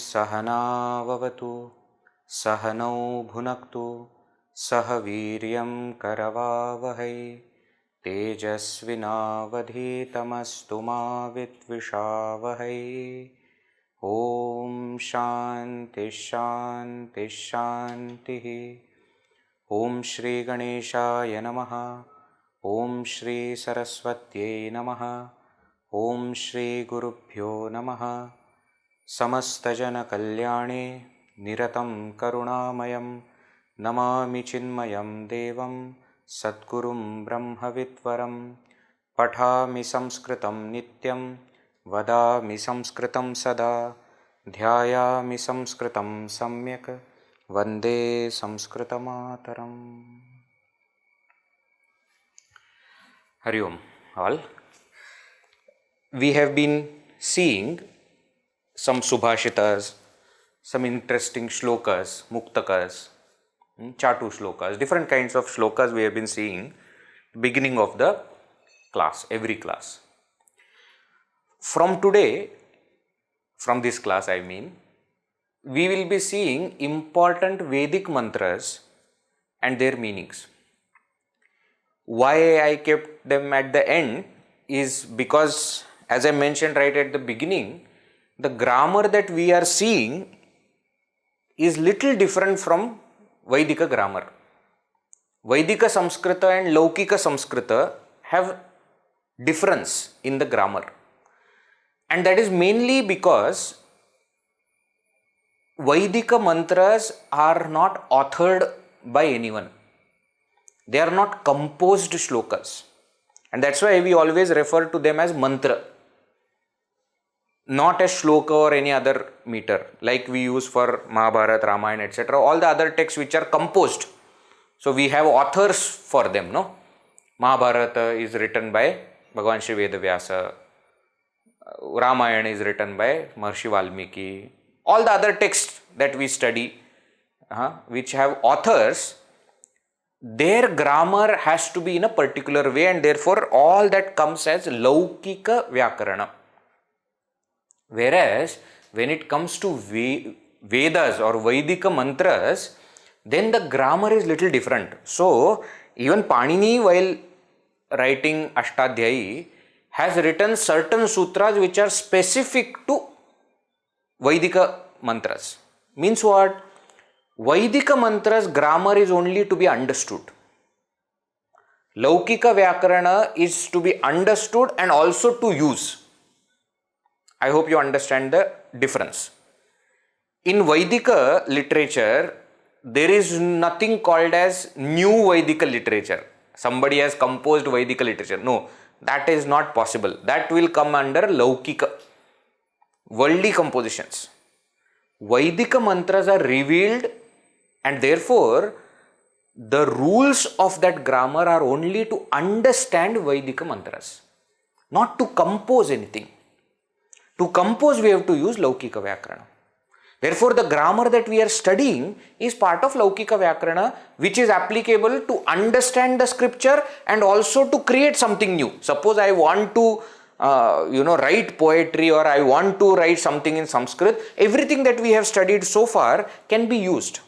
सहना भवतु सहनौ भुनक्तु सह वीर्यं करवावहै तेजस्विनावधीतमस्तु मा विद्विषावहै। ओम शांति शांति शांति। ओम श्री गणेशाय नमः। ओम श्री सरस्वत्यै नमः। ओम श्री गुरुभ्यो नमः। समस्तजनकल्याणे निरतं करुणामयं नमामि चिन्मयं देवं सद्गुरुं ब्रह्मविद्वरं। पठामि संस्कृतं नित्यं वदामि संस्कृतं सदा ध्यायामि संस्कृतं सम्यक् वन्दे संस्कृतमातरम्। Hari Om all. We have been seeing some subhashitas, some interesting shlokas, muktakas, chatu shlokas, different kinds of shlokas we have been seeing beginning of the class, every class. From today, from this class I mean, we will be seeing important Vedic mantras and their meanings. Why I kept them at the end is because, as I mentioned right at the beginning, the grammar that we are seeing is little different from Vaidika grammar. Vaidika Samskrita and Laukika Samskrita have difference in the grammar, and that is mainly because Vaidika mantras are not authored by anyone. They are not composed shlokas, and that's why we always refer to them as mantra, not as shloka or any other meter like we use for Mahabharata, Ramayana, etc. All the other texts which are composed, so we have authors for them. No, Mahabharata is written by Bhagavan Shri Vedavyasa, Ramayana is written by Maharshi Valmiki. All the other texts that we study, which have authors, their grammar has to be in a particular way, and therefore all that comes as Laukika Vyakarana. Whereas when it comes to Vedas or Vaidika mantras, then the grammar is little different. So even Panini, while writing Ashtadhyayi, has written certain sutras which are specific to Vaidika mantras. Means what? Vaidika mantras grammar is only to be understood. Laukika Vyakarana is to be understood and also to use. I hope you understand the difference. In Vaidika literature, there is nothing called as new Vaidika literature. Somebody has composed Vaidika literature. No, that is not possible. That will come under Laukika, worldly compositions. Vaidika mantras are revealed, and therefore the rules of that grammar are only to understand Vaidika mantras, not to compose anything. To compose, we have to use Laukika Vyakarana. Therefore, the grammar that we are studying is part of Laukika Vyakarana, which is applicable to understand the scripture and also to create something new. Suppose I want to write poetry, or I want to write something in Sanskrit, everything that we have studied so far can be used.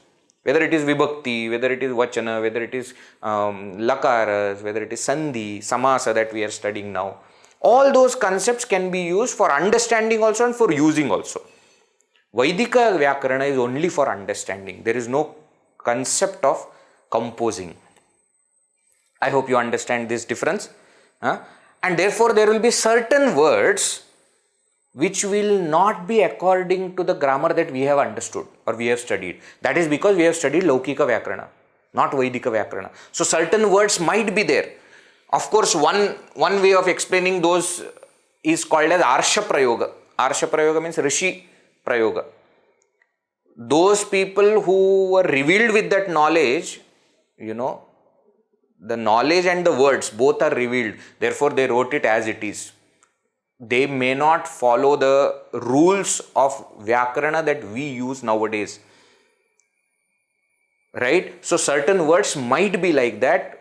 Whether it is Vibhakti, whether it is Vachana, whether it is Lakaras, whether it is Sandhi, Samasa that we are studying now. All those concepts can be used for understanding also and for using also. Vaidika Vyakarana is only for understanding. There is no concept of composing. I hope you understand this difference. And therefore there will be certain words which will not be according to the grammar that we have understood or we have studied. That is because we have studied Laukika Vyakarana, not Vaidika Vyakarana. So certain words might be there Of course, one way of explaining those is called as Arsha Prayoga. Arsha Prayoga means Rishi Prayoga. Those people who were revealed with that knowledge, the knowledge and the words both are revealed. Therefore, they wrote it as it is. They may not follow the rules of Vyakarana that we use nowadays. Right? So, certain words might be like that,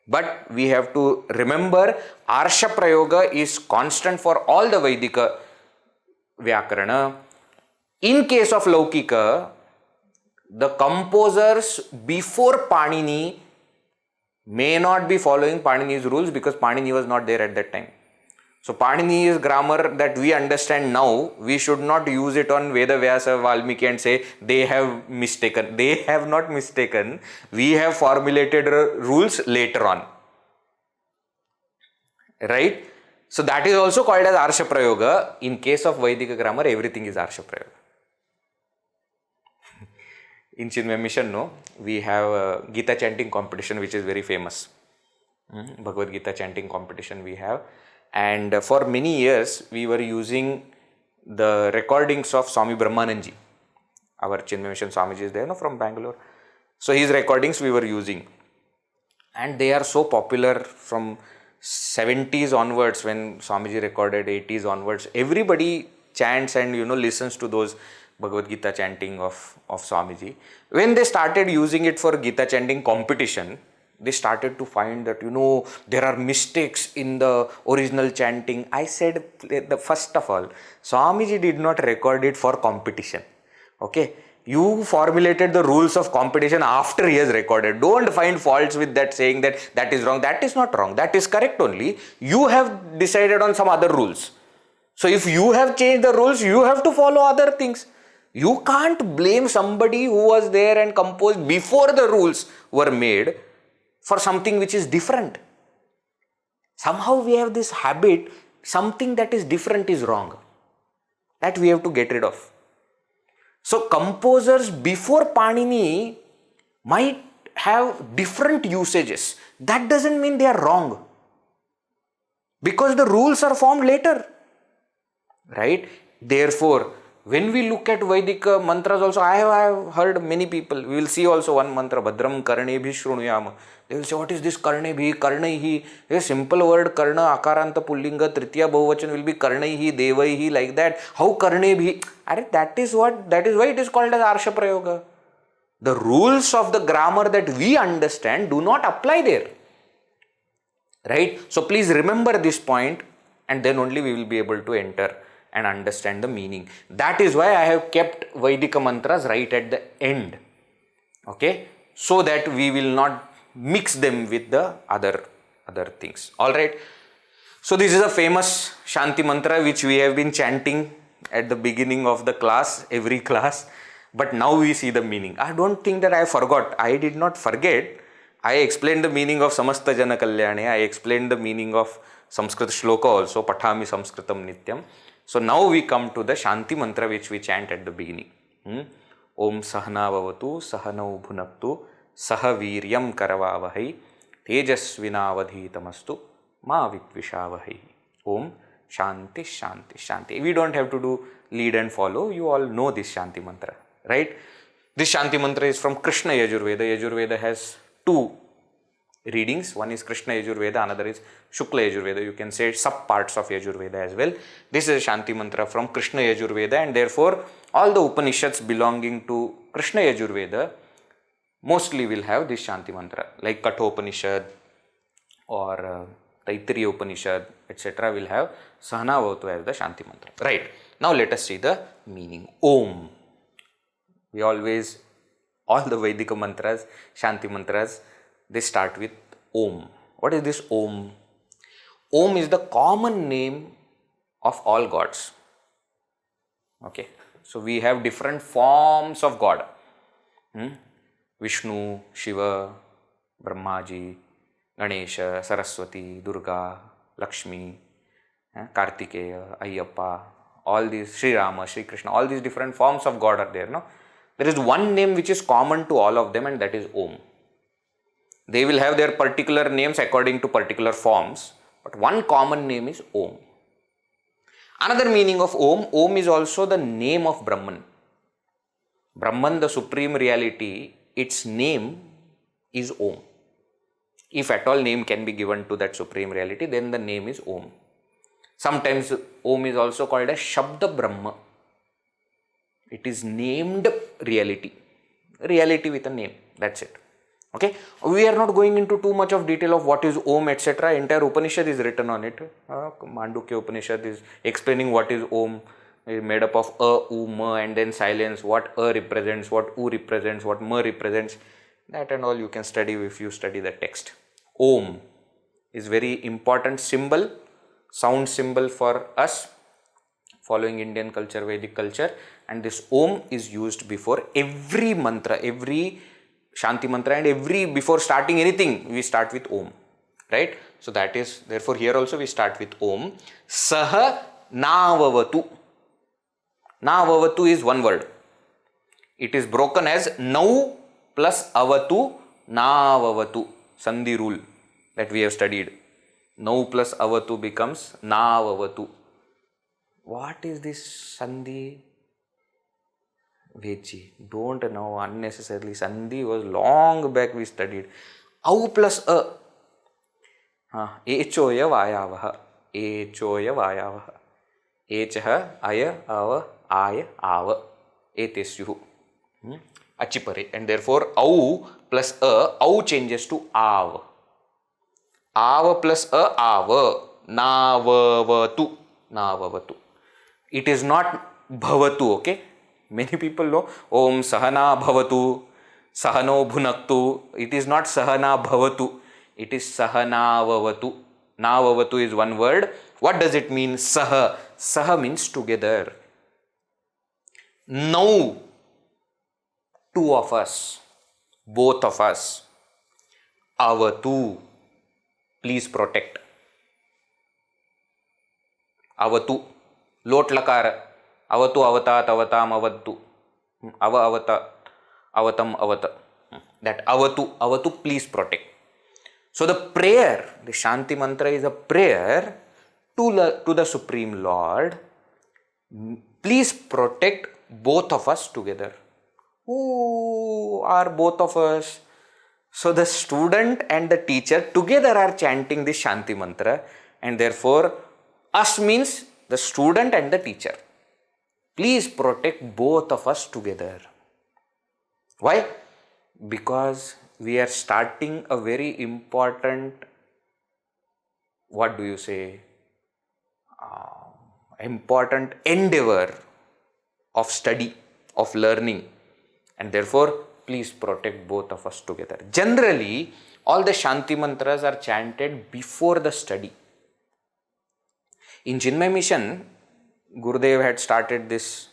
but we have to remember Arsha Prayoga is constant for all the Vaidika Vyakarana. In case of Laukika, the composers before Panini may not be following Panini's rules because Panini was not there at that time. So Panini's grammar that we understand now, we should not use it on Veda Vyasa, Valmiki and say they have mistaken. They have not mistaken. We have formulated rules later on. Right? So that is also called as Arsha Prayoga. In case of Vaidika grammar, everything is Arsha Prayoga. In Chinmaya Mission, we have a Gita chanting competition which is very famous. Bhagavad Gita chanting competition we have. And for many years, we were using the recordings of Swami Brahmananji. Our Chinmaya Mission Swamiji is there, from Bangalore. So his recordings we were using. And they are so popular from 70s onwards when Swamiji recorded, 80s onwards. Everybody chants and, listens to those Bhagavad Gita chanting of Swamiji. When they started using it for Gita chanting competition, they started to find that, there are mistakes in the original chanting. I said, first of all, Swamiji did not record it for competition. Okay. You formulated the rules of competition after he has recorded. Don't find faults with that, saying that is wrong. That is not wrong. That is correct only. You have decided on some other rules. So if you have changed the rules, you have to follow other things. You can't blame somebody who was there and composed before the rules were made for something which is different. Somehow we have this habit, something that is different is wrong. That we have to get rid of. So composers before Panini might have different usages. That doesn't mean they are wrong. Because the rules are formed later. Right? Therefore, when we look at Vaidika mantras also, I have heard many people, we will see also one mantra, Bhadram Karnebhi Shrunuyama. They will say, what is this Karnebhi? Karnaihi. A simple word, Karna, Akaranta Pullinga, Tritiya Bahuvachan will be Karnaihi, Devaihi, like that. How Karnebhi? That is why it is called as Arsha Prayoga. The rules of the grammar that we understand do not apply there. Right? So please remember this point, and then only we will be able to enter and understand the meaning. That is why I have kept Vaidika mantras right at the end. Okay? So that we will not mix them with the other things. Alright? So this is a famous Shanti mantra which we have been chanting at the beginning of the class, every class. But now we see the meaning. I don't think that I forgot. I did not forget. I explained the meaning of Samasta Jana Kalyane. I explained the meaning of Sanskrit shloka also, Pathami Samskritam Nityam. So now we come to the Shanti mantra which we chant at the beginning. Om Sahana Vavatu Sahanau Bhunaktu Sahaviryam Karavavahai Tejasvinavadhitamastu Ma Vitvishavahai. Om Shanti Shanti Shanti. We don't have to do lead and follow. You all know this Shanti mantra, right? This Shanti mantra is from Krishna Yajurveda. Yajurveda has two readings. One is Krishna Yajurveda, another is Shukla Yajurveda. You can say sub parts of Yajurveda as well. This is a Shanti mantra from Krishna Yajurveda, and therefore all the Upanishads belonging to Krishna Yajurveda mostly will have this Shanti mantra, like Kathopanishad or Taittiriya Upanishad, etc. will have Sahana Vavatu as the Shanti mantra. Right. Now let us see the meaning. Om. We always, all the Vaidika mantras, Shanti mantras, they start with Om. What is this Om? Om is the common name of all gods. Okay. So we have different forms of God. Vishnu, Shiva, Brahmaji, Ganesha, Saraswati, Durga, Lakshmi, Kartikeya, Ayyappa, all these, Sri Rama, Sri Krishna, all these different forms of God are there. No? There is one name which is common to all of them, and that is Om. They will have their particular names according to particular forms, but one common name is Om. Another meaning of Om is also the name of Brahman. Brahman, the supreme reality, its name is Om. If at all name can be given to that supreme reality, then the name is Om. Sometimes Om is also called as Shabda Brahma. It is named reality. Reality with a name. That's it. Okay. We are not going into too much of detail of what is Om, etc. Entire Upanishad is written on it. Mandukya Upanishad is explaining what is Om. It is made up of U, Ma, and then silence. What represents, what U represents, what Ma represents. That and all you can study if you study the text. Om is very important symbol, sound symbol for us following Indian culture, Vedic culture, and this Om is used before every mantra, every Shanti mantra, and before starting anything we start with Om, right? So that is, therefore here also we start with Om. Saha Navavatu. Navavatu is one word. It is broken as Nau plus Avatu, Navavatu. Sandhi rule that we have studied. Nau plus Avatu becomes Navavatu. What is this Sandhi? Vechi. Don't know unnecessarily. Sandhi was long back we studied. Au plus A. Echoya Vayavaha. Echoya Vayavaha. Echaha Aya Ava Aya Ava. Etesyuhu. Achipare. And therefore Au plus A, Au changes to Av. Av plus A, Av. Navavatu. Navavatu. It is not Bhavatu, okay? Many people know Om Sahana Bhavatu, Sahano Bhunaktu. It is not Sahana Bhavatu. It is Sahana Vavatu. Navavatu is one word. What does it mean? Saha. Saha means together. Now, two of us, both of us. Avatu, please protect. Avatu, lot lakara. Avatu avatat avatam avatu. Ava avata avatam avata. That avatu, please protect. So the prayer, the Shanti mantra is a prayer to the Supreme Lord. Please protect both of us together. Who are both of us? So the student and the teacher together are chanting this Shanti mantra, and therefore us means the student and the teacher. Please protect both of us together. Why? Because we are starting a very important, important endeavor of study, of learning, and therefore please protect both of us together. Generally, all the Shanti mantras are chanted before the study. In Chinmaya Mission, Gurudev had started this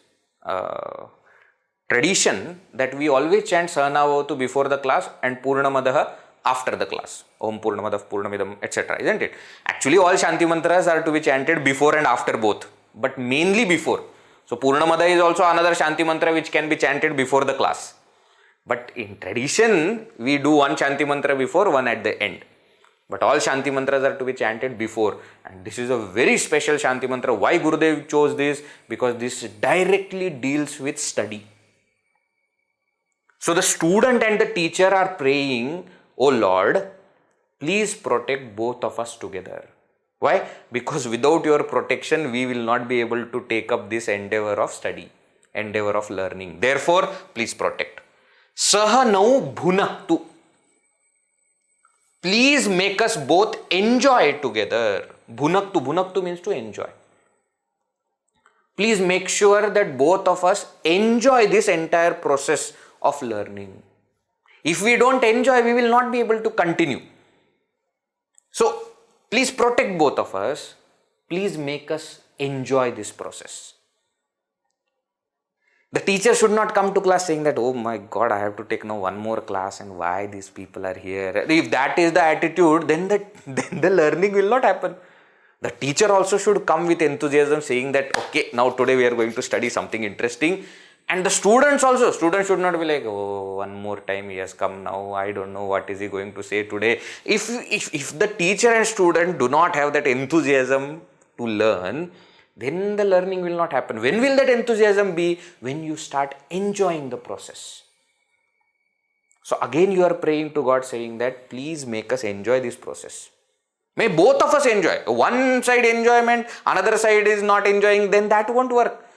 tradition that we always chant Sahanavavatu before the class and Purnamadaha after the class. Om Purnamadav Purnamidam, etc. Isn't it? Actually, all Shanti mantras are to be chanted before and after both, but mainly before. So Purnamada is also another Shanti mantra which can be chanted before the class. But in tradition, we do one Shanti mantra before, one at the end. But all Shanti mantras are to be chanted before. And this is a very special Shanti mantra. Why Gurudev chose this? Because this directly deals with study. So the student and the teacher are praying, "O Lord, please protect both of us together." Why? Because without your protection, we will not be able to take up this endeavor of study, endeavor of learning. Therefore, please protect. Saha nau bhunaktu. Please make us both enjoy together. Bhunaktu means to enjoy. Please make sure that both of us enjoy this entire process of learning. If we don't enjoy, we will not be able to continue. So, please protect both of us. Please make us enjoy this process. The teacher should not come to class saying that, "Oh my God, I have to take now one more class and why these people are here." If that is the attitude, then the learning will not happen. The teacher also should come with enthusiasm saying that, "Okay, now today we are going to study something interesting And the students also, students should not be like, oh, one more time he has come now, I don't know what is he going to say today. If the teacher and student do not have that enthusiasm to learn, then the learning will not happen. When will that enthusiasm be? When you start enjoying the process. So again you are praying to God saying that please make us enjoy this process. May both of us enjoy. One side enjoyment, another side is not enjoying, then that won't work.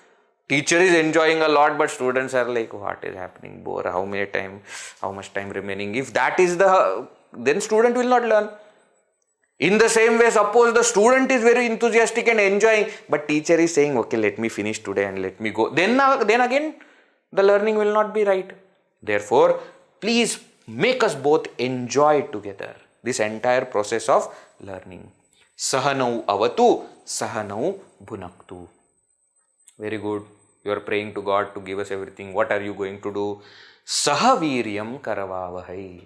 Teacher is enjoying a lot, but students are like, what is happening? Bore, how much time remaining? If that is then student will not learn. In the same way, suppose the student is very enthusiastic and enjoying, but teacher is saying, okay, let me finish today and let me go. Then again, the learning will not be right. Therefore, please make us both enjoy together this entire process of learning. Sahanau avatu, sahanau bhunaktu. Very good. You are praying to God to give us everything. What are you going to do? Sahaviryam karavavahai.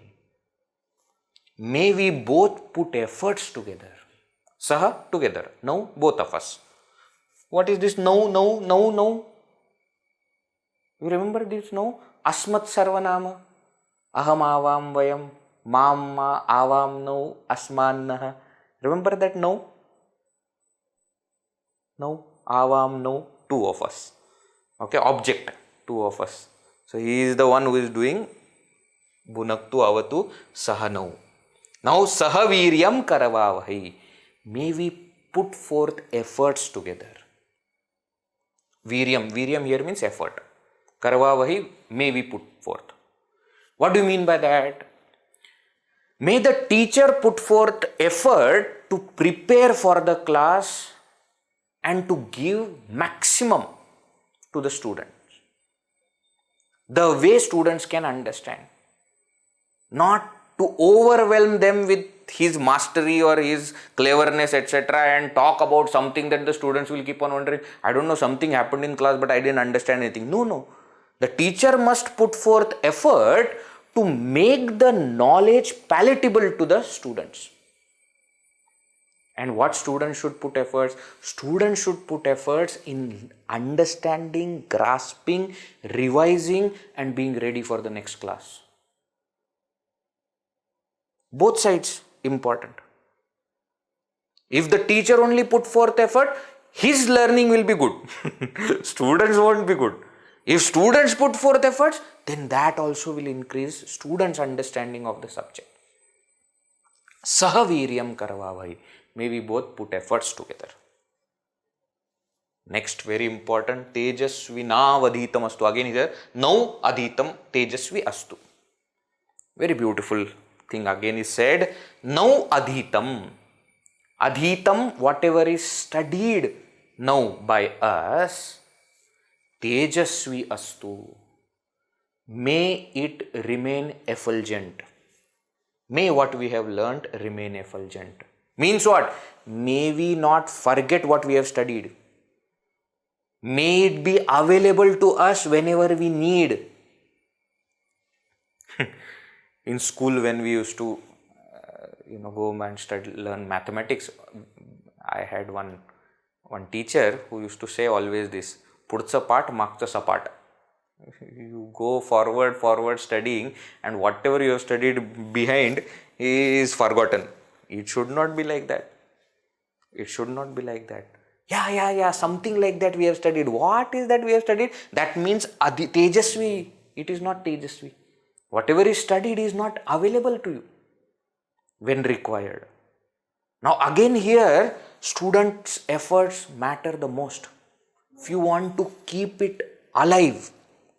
May we both put efforts together. Saha, together. Now, both of us. What is this no? You remember this no? Asmat sarvanama. Aham avam vayam. Mamma avam no. Asmannaha. Remember that no? No. Avam no. Two of us. Okay, object, two of us. So he is the one who is doing bhunaktu avatu sahanau. Now sahaviryam karavavahi. May we put forth efforts together. Viryam here means effort. Karavavahi, may we put forth. What do you mean by that? May the teacher put forth effort to prepare for the class and to give maximum to the students. The way students can understand. Not to overwhelm them with his mastery or his cleverness, etc. and talk about something that the students will keep on wondering, I don't know, something happened in class but I didn't understand anything. No. The teacher must put forth effort to make the knowledge palatable to the students. And what students should put efforts? Students should put efforts in understanding, grasping, revising and being ready for the next class. Both sides important. If the teacher only put forth effort, his learning will be good. Students won't be good. If students put forth efforts, then that also will increase students' understanding of the subject. Sahaviryam karavavai. May we both put efforts together. Next, very important, tejasvina vadhitam astu. Again here, now adhitam tejasvi astu. Very beautiful thing again is said. Now adhitam. Adhitam, whatever is studied now by us, tejasvi astu. May it remain effulgent. May what we have learnt remain effulgent. Means what? May we not forget what we have studied. May it be available to us whenever we need. In school, when we used to go and learn mathematics, I had one teacher who used to say always this, pudcha part, magcha sapat. You go forward studying, and whatever you have studied behind is forgotten. It should not be like that. It should not be like that. Yeah, something like that we have studied. What is that we have studied? That means tejasvi. It is not tejasvi. Whatever is studied is not available to you when required. Now again here, students' efforts matter the most. If you want to keep it alive,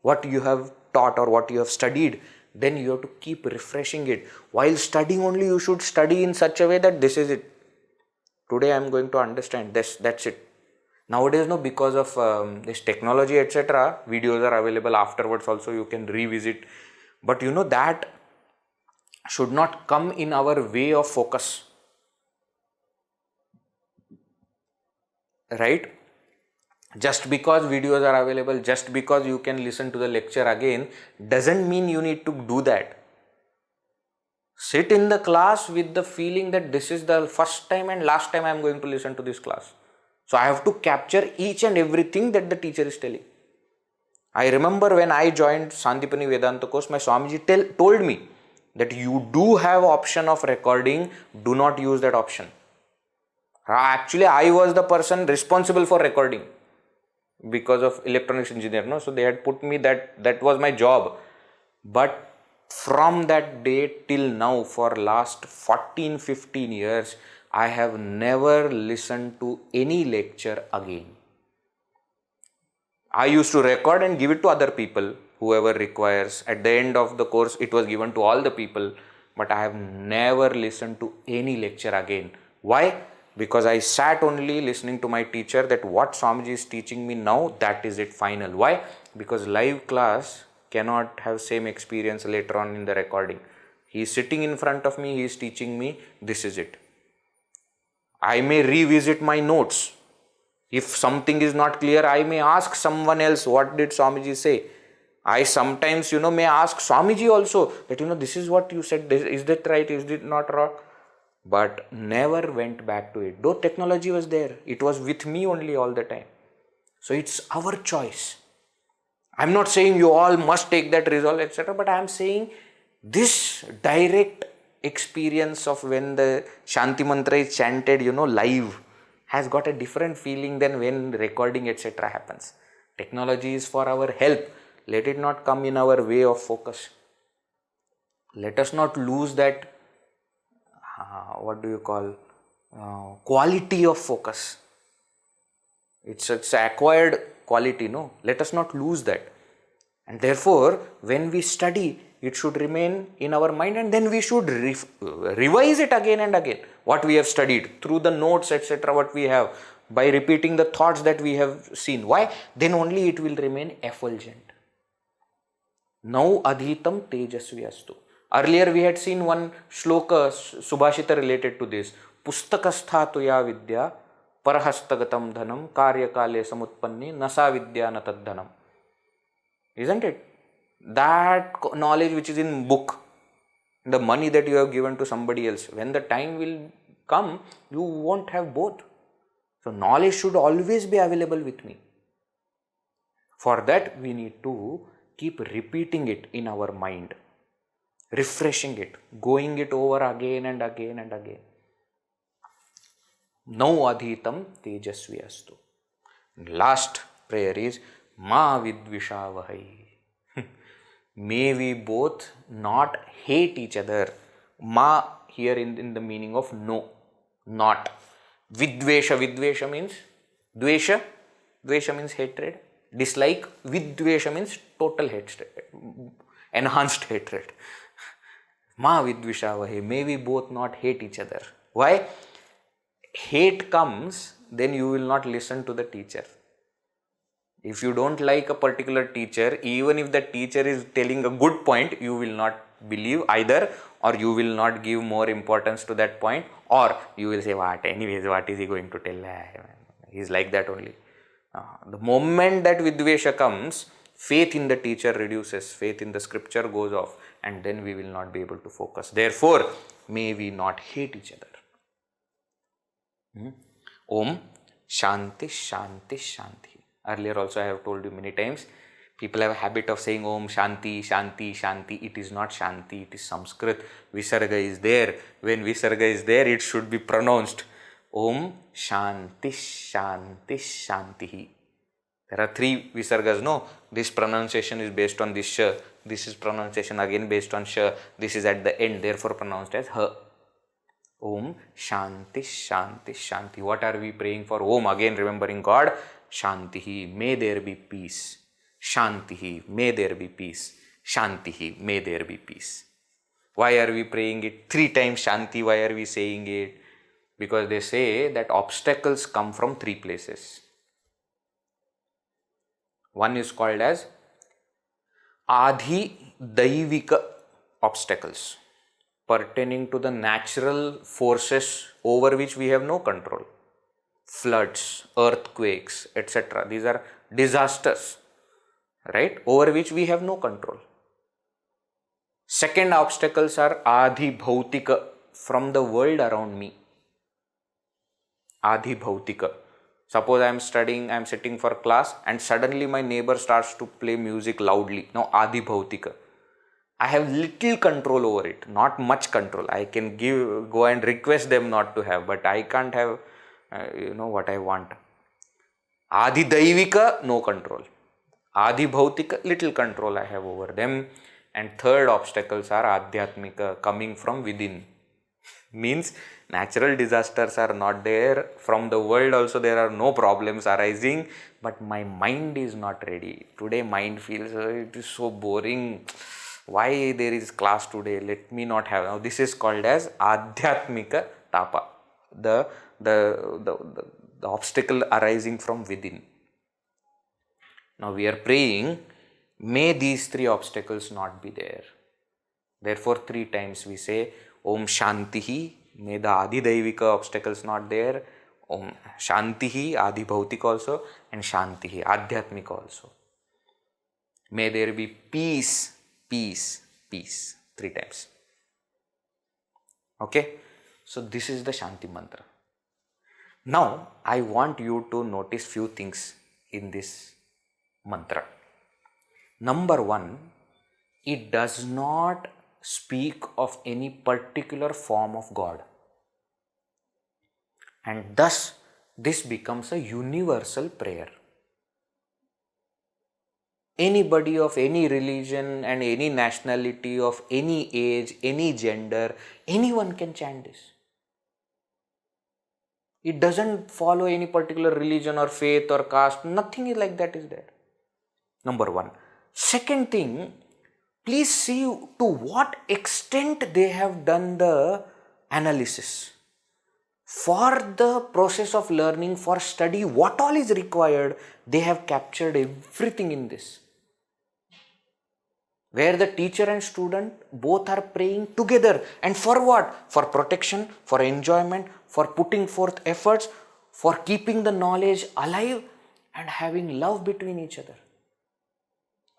what you have taught or what you have studied, then you have to keep refreshing it. While studying only, you should study in such a way that this is it. Today I am going to understand this, that's it. Nowadays, because of this technology, etc., videos are available afterwards also, you can revisit. But that should not come in our way of focus. Right? Just because videos are available, just because you can listen to the lecture again, doesn't mean you need to do that. Sit in the class with the feeling that this is the first time and last time I am going to listen to this class. So I have to capture each and everything that the teacher is telling. I remember when I joined Sandeepany Vedanta course, my Swamiji told me that you do have option of recording, do not use that option. Actually, I was the person responsible for recording because of electronics engineer, no? So they had put me that was my job. But from that day till now, for last 14-15 years, I have never listened to any lecture again. I used to record and give it to other people, whoever requires. At the end of the course, it was given to all the people, but I have never listened to any lecture again. Why? Because I sat only listening to my teacher, that what Swamiji is teaching me now, that is it, final. Why? Because live class cannot have same experience later on in the recording. He is sitting in front of me, he is teaching me, this is it. I may revisit my notes. If something is not clear, I may ask someone else, what did Swamiji say? I sometimes, may ask Swamiji also that, this is what you said, is that right, is it not wrong? But never went back to it. Though technology was there, it was with me only all the time. So it's our choice. I'm not saying you all must take that resolve, etc. But I'm saying this direct experience of when the Shanti mantra is chanted, live, has got a different feeling than when recording, etc. happens. Technology is for our help. Let it not come in our way of focus. Let us not lose that, quality of focus. It's acquired quality, no? Let us not lose that. And therefore, when we study, it should remain in our mind, and then we should revise it again and again. What we have studied through the notes, etc., what we have, by repeating the thoughts that we have seen. Why? Then only it will remain effulgent. Now adhitam tejasvi astu. Earlier we had seen one shloka, subhashita related to this. Pustakastha tuya vidya parahastagatam dhanam karyakale samutpanni nasa vidya natad dhanam. Isn't it? That knowledge which is in book, the money that you have given to somebody else, when the time will come, you won't have both. So knowledge should always be available with me. For that we need to keep repeating it in our mind, refreshing it, going it over again and again and again. Now adhitam tejasvi astu. Last prayer is ma vidvishavahai. May we both not hate each other. Ma here in the meaning of no, not. Vidvesha means dvesha. Dvesha means hatred. Dislike. Vidvesha means total hatred, enhanced hatred. Ma vidvishavahe. May we both not hate each other. Why? Hate comes, then you will not listen to the teacher. If you don't like a particular teacher, even if the teacher is telling a good point, you will not believe either, or you will not give more importance to that point, or you will say, what, anyways, what is he going to tell? He's like that only. The moment that vidvesha comes, faith in the teacher reduces, faith in the scripture goes off, and then we will not be able to focus. Therefore, may we not hate each other. Om Shanti Shanti Shanti. Earlier also I have told you many times, people have a habit of saying Om Shanti Shanti Shanti. It is not Shanti, it is Sanskrit. Visarga is there. When Visarga is there, it should be pronounced Om Shanti Shanti Shanti. There are three Visargas, no? This pronunciation is based on this Sh. This is pronunciation again based on Sh. This is at the end, therefore pronounced as H. Om Shanti Shanti Shanti. What are we praying for? Om, again remembering God. Shantihi, may there be peace. Shantihi, may there be peace. Shantihi, may there be peace. Why are we praying it 3 times Shanti? Why are we saying it? Because they say that obstacles come from 3 places. One is called as Adhi Daivika obstacles, pertaining to the natural forces over which we have no control. Floods, earthquakes, etc. These are disasters, right? Over which we have no control. Second obstacles are Adhi Bhautika, from the world around me. Adhi Bhautika. Suppose I am studying, I am sitting for class, and suddenly my neighbor starts to play music loudly. Now, Adi Bhautika. I have little control over it, not much control. I can go and request them not to have, but I can't have, what I want. Adi Daivika, no control. Adi Bhautika, little control I have over them. And third obstacles are Adhyatmika, coming from within. Means natural disasters are not there. From the world also there are no problems arising, but my mind is not ready. Today mind feels it is so boring. Why there is class today? Let me not have. Now this is called as Adhyatmika Tapa. The obstacle arising from within. Now we are praying, may these three obstacles not be there. Therefore 3 times we say Om Shantihi, may the Adi Daivika obstacles not there. Om Shantihi, Adi Bhautika also, and Shantihi, Adhyatmika also. May there be peace, peace, peace, 3 times. Okay, so this is the Shanti mantra. Now I want you to notice few things in this mantra. Number 1, it does not speak of any particular form of God, and thus this becomes a universal prayer. Anybody of any religion and any nationality, of any age, any gender, anyone can chant this. It doesn't follow any particular religion or faith or caste. Nothing like that is there. Number 1. Second thing, please see to what extent they have done the analysis. For the process of learning, for study, what all is required, they have captured everything in this. Where the teacher and student both are praying together. And for what? For protection, for enjoyment, for putting forth efforts, for keeping the knowledge alive and having love between each other.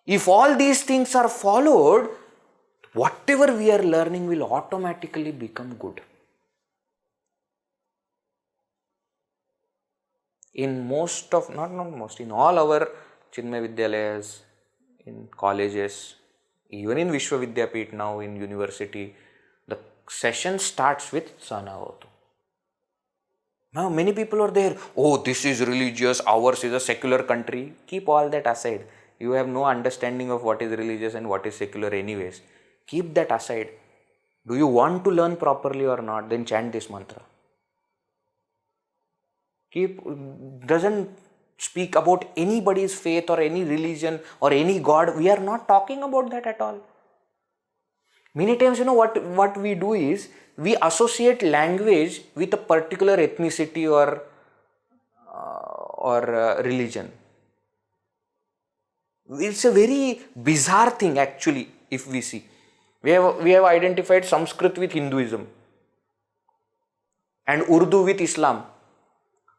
If all these things are followed, whatever we are learning will automatically become good. In most of, not most, in all our Chinmaya Vidyalayas, in colleges, even in Vishwavidyapeeth now, in university, the session starts with Sanavatu. Now many people are there, oh, this is religious, ours is a secular country. Keep all that aside. You have no understanding of what is religious and what is secular anyways. Keep that aside. Do you want to learn properly or not? Then chant this mantra. Doesn't speak about anybody's faith or any religion or any god. We are not talking about that at all. Many times, what we do is, we associate language with a particular ethnicity or religion. It's a very bizarre thing actually, if we see. We have identified Sanskrit with Hinduism and Urdu with Islam.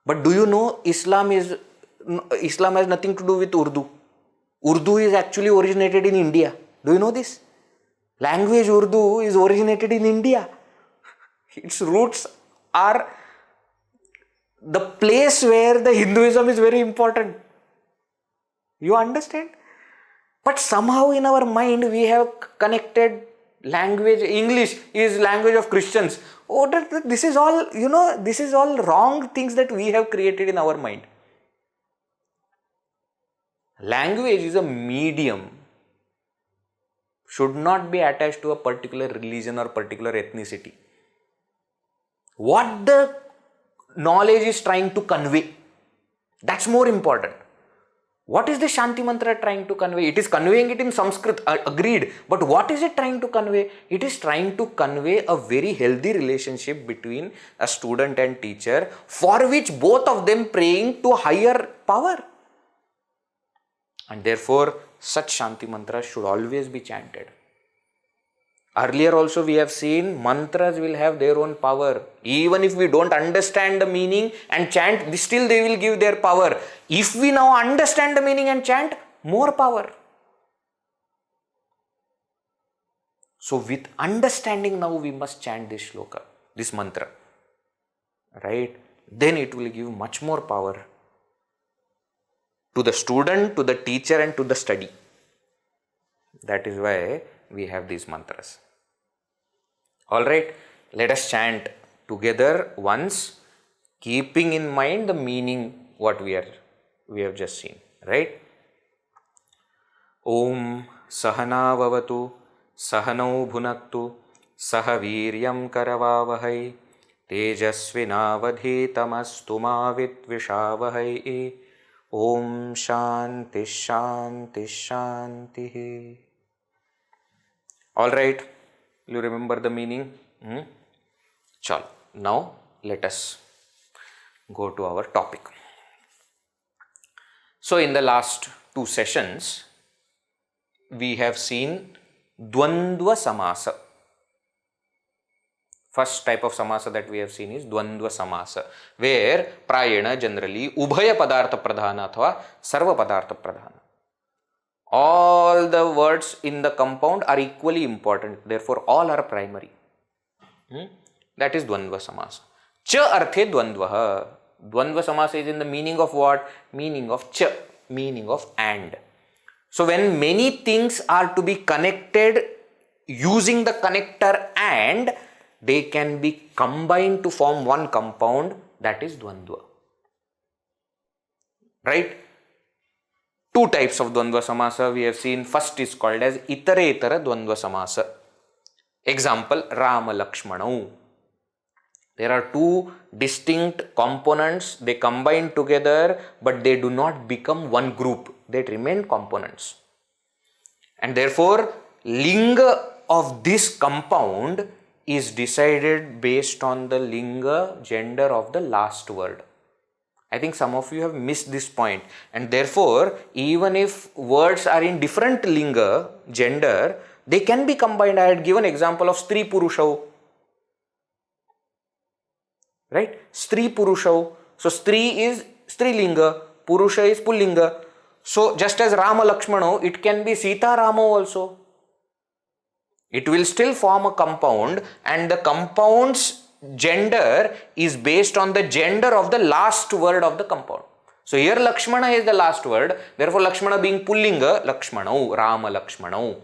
But do you know Islam has nothing to do with Urdu. Urdu is actually originated in India. Do you know this? Language Urdu is originated in India. Its roots are the place where the Hinduism is very important. You understand? But somehow in our mind we have connected language. English is language of Christians. Oh, this is all, this is all wrong things that we have created in our mind. Language is a medium, should not be attached to a particular religion or particular ethnicity. What the knowledge is trying to convey, that's more important. What is the Shanti mantra trying to convey? It is conveying it in Sanskrit, agreed. But what is it trying to convey? It is trying to convey a very healthy relationship between a student and teacher, for which both of them praying to higher power. And therefore, such Shanti mantras should always be chanted. Earlier also we have seen mantras will have their own power. Even if we don't understand the meaning and chant, still they will give their power. If we now understand the meaning and chant, more power. So with understanding now we must chant this shloka, this mantra. Right? Then it will give much more power to the student, to the teacher, and to the study. That is why we have these mantras. Alright, let us chant together once, keeping in mind the meaning what we have just seen. Right? Om Sahana Vavatu Sahanau Bhunaktu Sahaviryam Karavavahai Tejasvinavadhitamastu ma Vidvishavahai. Om Shanti Shanti Shanti. Alright, you remember the meaning? Chal. Now let us go to our topic. So in the last two sessions, we have seen Dvandva Samasa. First type of Samasa that we have seen is Dvandva Samasa, where Prayena generally Ubhaya Padartha Pradhana athva Sarva Padartha Pradhana. All the words in the compound are equally important, therefore all are primary. That is Dvandva Samasa. Cha arthe Dvandvaha. Dvandva Samasa is in the meaning of what? Meaning of cha, meaning of and. So when many things are to be connected using the connector and, they can be combined to form one compound, that is Dvandva. Right? Two types of Dvandva Samasa we have seen. First is called as Itaretara Dvandva Samasa. Example, Rama Lakshmanau. There are two distinct components, they combine together but they do not become one group, they remain components. And therefore, Linga of this compound is decided based on the Linga, gender of the last word. I think some of you have missed this point, and therefore, even if words are in different Linga, gender, they can be combined. I had given example of Stri Purushau. Right? Stri Purushau. So Stri is Strilinga, Purusha is Pullinga. So just as Rama Lakshmano, it can be Sita Rama also. It will still form a compound, and the compound's gender is based on the gender of the last word of the compound. So here Lakshmana is the last word, therefore Lakshmana being Pullinga, Lakshmanau, Rama Lakshmanau.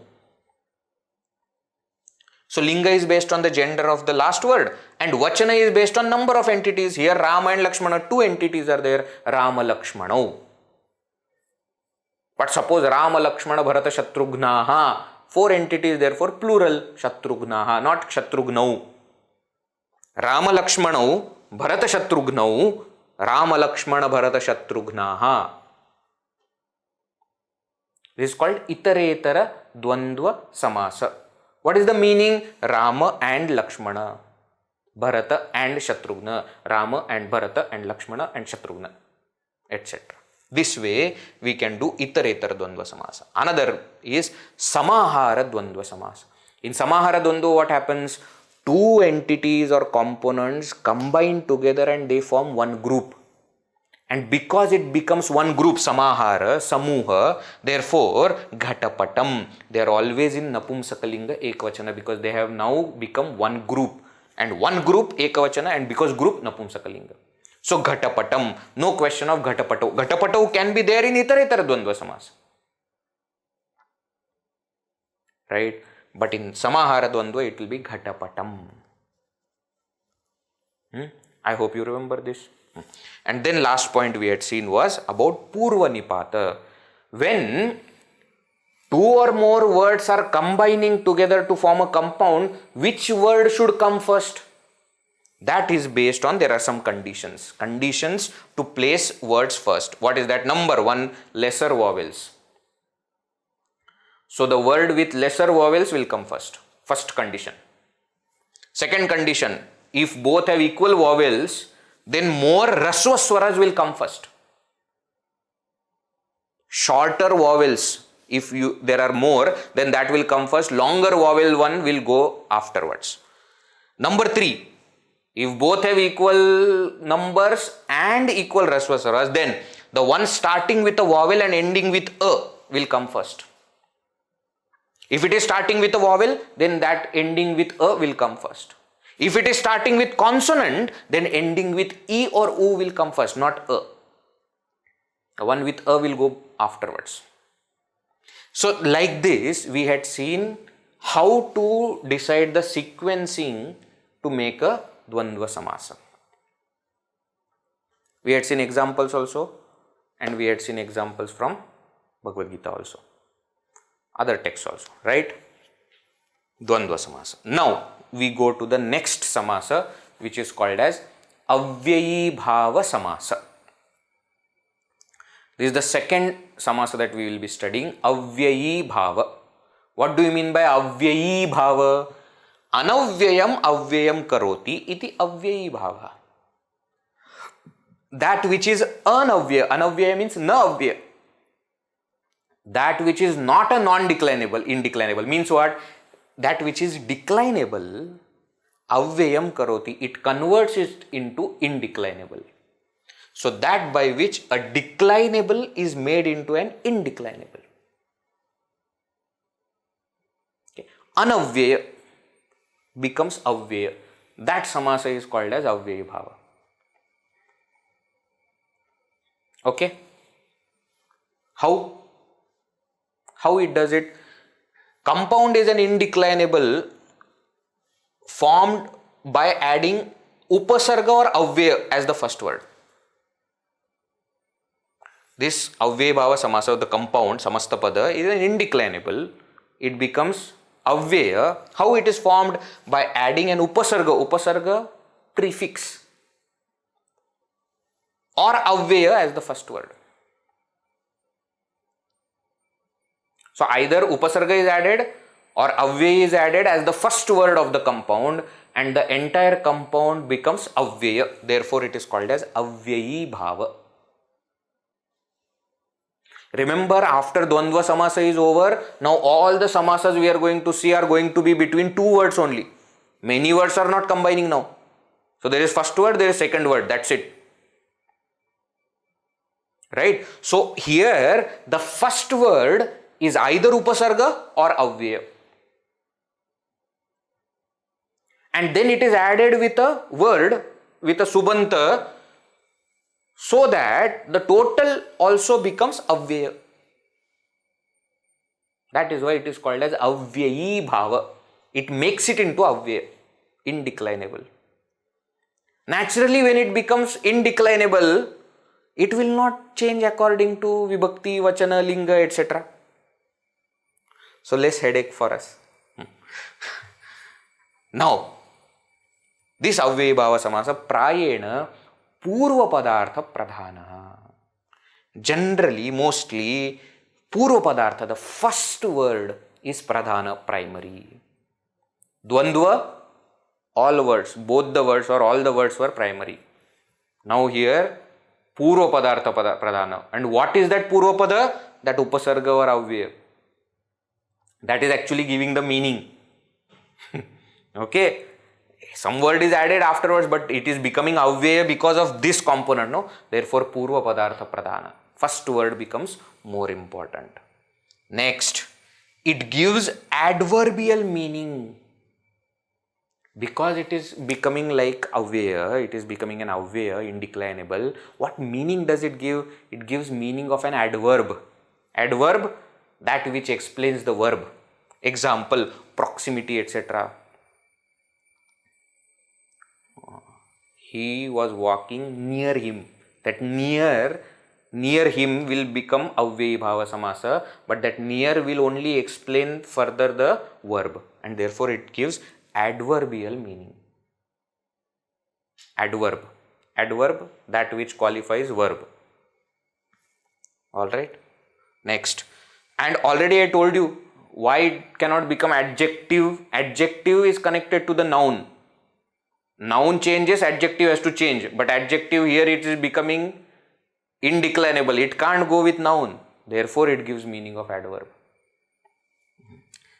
So Linga is based on the gender of the last word, and Vachana is based on number of entities. Here Rama and Lakshmana, two entities are there, Rama Lakshmanau. But suppose Rama Lakshmana Bharata Shatrugnaha, four entities, therefore plural, Shatrugnaha, not Shatrughnau. Rama Lakshmanau Bharata Shatrughnau, Rama Lakshmana Bharata Shatrugnaha. This is called Itaretara Dvandva Samasa. What is the meaning? Rama and Lakshmana, Bharata and Shatrughna, Rama and Bharata and Lakshmana and Shatrughna, etc. This way we can do Itaretara Dvandva Samasa. Another is Samahara Dvandva Samasa. In Samahara Dvandva, what happens? Two entities or components combine together and they form one group. And because it becomes one group, Samahara, Samuha, therefore Ghatapatam, they are always in Napumsakalinga Ekvachana, because they have now become one group. And one group Ekavachana, and because group Napumsakalinga. So Ghatapatam, no question of Ghatapato. Ghatapato can be there in Itaretara Dvandva Samasa. Right? But in Samahara Dvandva, it will be Ghatapatam. I hope you remember this. And then last point we had seen was about Purva Nipata. When two or more words are combining together to form a compound, which word should come first? That is based on, there are some conditions. Conditions to place words first. What is that? Number one, lesser vowels. So the word with lesser vowels will come first. First condition. Second condition, if both have equal vowels, then more Rasva Swaras will come first. Shorter vowels, if there are more, then that will come first. Longer vowel one will go afterwards. Number three, if both have equal numbers and equal Rasva Swaras, then the one starting with a vowel and ending with a will come first. If it is starting with a vowel, then that ending with a will come first. If it is starting with consonant, then ending with e or u will come first, not a. The one with a will go afterwards. So like this, we had seen how to decide the sequencing to make a Dvandva Samasa. We had seen examples also, and we had seen examples from Bhagavad Gita also, other texts also, right? Dvandva Samasa. Now we go to the next Samasa, which is called as Avyayibhava Samasa. This is the second Samasa that we will be studying, Avyayibhava. What do you mean by Avyayibhava? Anavyayam avyayam karoti iti Avyayibhava. That which is anavyaya, anavyaya means na avyaya. That which is not a non-declinable, indeclinable, means what? That which is declinable, avyayam karoti, it converts it into indeclinable. So that by which a declinable is made into an indeclinable. Okay. Anavyaya becomes avyaya. That samasa is called as Avyayibhava. Okay. How it does it? Compound is an indeclinable formed by adding upasarga or avyaya as the first word. This Avyayibhava Samasa, the compound Samastapada, is an indeclinable. It becomes avyaya. How it is formed? By adding an upasarga. Upasarga, prefix, or avyaya as the first word. So either upasarga is added or avyaya is added as the first word of the compound, and the entire compound becomes avyaya. Therefore it is called as Avyayibhava. Remember, after Dvandva Samasa is over, now all the Samasas we are going to see are going to be between two words only. Many words are not combining now. So there is first word, there is second word, that's it. Right? So here the first word is either upasarga or avyaya. And then it is added with a word, with a subanta, so that the total also becomes avyaya. That is why it is called as Avyayibhava. It makes it into avyaya, indeclinable. Naturally, when it becomes indeclinable, it will not change according to vibhakti, vachana, linga, etc. So less headache for us. Now, this Avyayibhava Samasa prayena Purva Padartha Pradhana. Generally, mostly, Purva Padartha, the first word, is Pradhana, primary. Dvandva, all words, both the words or all the words were primary. Now here, Purva Padartha Pradhana. And what is that Purva Pada? That Upasarga or Avyaya. That is actually giving the meaning. Okay. Some word is added afterwards, but it is becoming avyaya because of this component, no? Therefore, Purva Padartha Pradhana. First word becomes more important. Next, it gives adverbial meaning. Because it is becoming like avyaya, it is becoming an avyaya, indeclinable. What meaning does it give? It gives meaning of an adverb. Adverb, that which explains the verb. Example, proximity, etc. He was walking near him. That near him will become Avyayibhava Samasa, but that near will only explain further the verb, and therefore it gives adverbial meaning. Adverb, that which qualifies verb. Alright. Next. And already I told you why it cannot become adjective. Adjective is connected to the noun. Noun changes, adjective has to change. But adjective here it is becoming indeclinable. It can't go with noun. Therefore it gives meaning of adverb.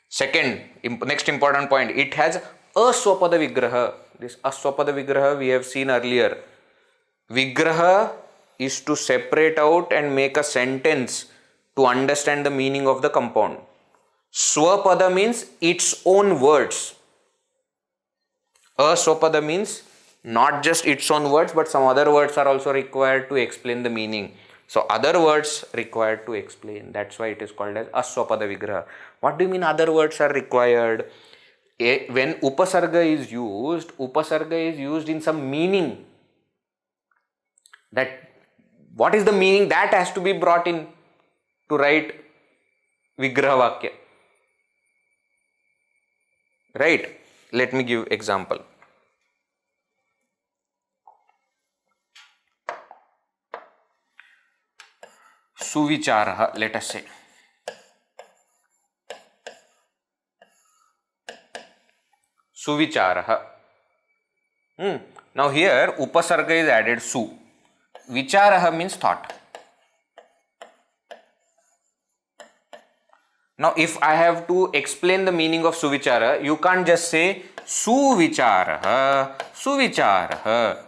Second, next important point. It has aswapada vigraha. This aswapada vigraha we have seen earlier. Vigraha is to separate out and make a sentence to understand the meaning of the compound. Swapada means its own words. Aswapada means not just its own words, but some other words are also required to explain the meaning. So other words required to explain. That's why it is called as Aswapada Vigraha. What do you mean other words are required? When Upasarga is used in some meaning. That what is the meaning that has to be brought in to write Vigraha Vakya. Right? Let me give example. Suvicharaha, let us say. Suvicharaha. Now here Upasarga is added Su. Vicharaha means thought. Now if I have to explain the meaning of Suvichara, you can't just say Suvicharaha, Suvicharaha.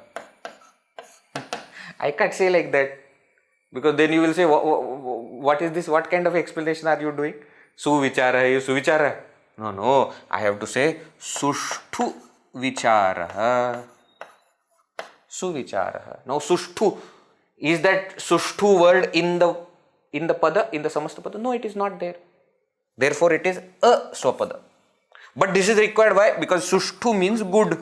I can't say like that. Because then you will say, what is this? What kind of explanation are you doing? Suvichara, Suvichara. No. I have to say Sushtu Vichara. Suvichara. Now Sushtu. Is that Sushtu word in the pada, in the Samasta pada? No, it is not there. Therefore, it is a Swapada. But this is required. Why? Because Sushtu means good.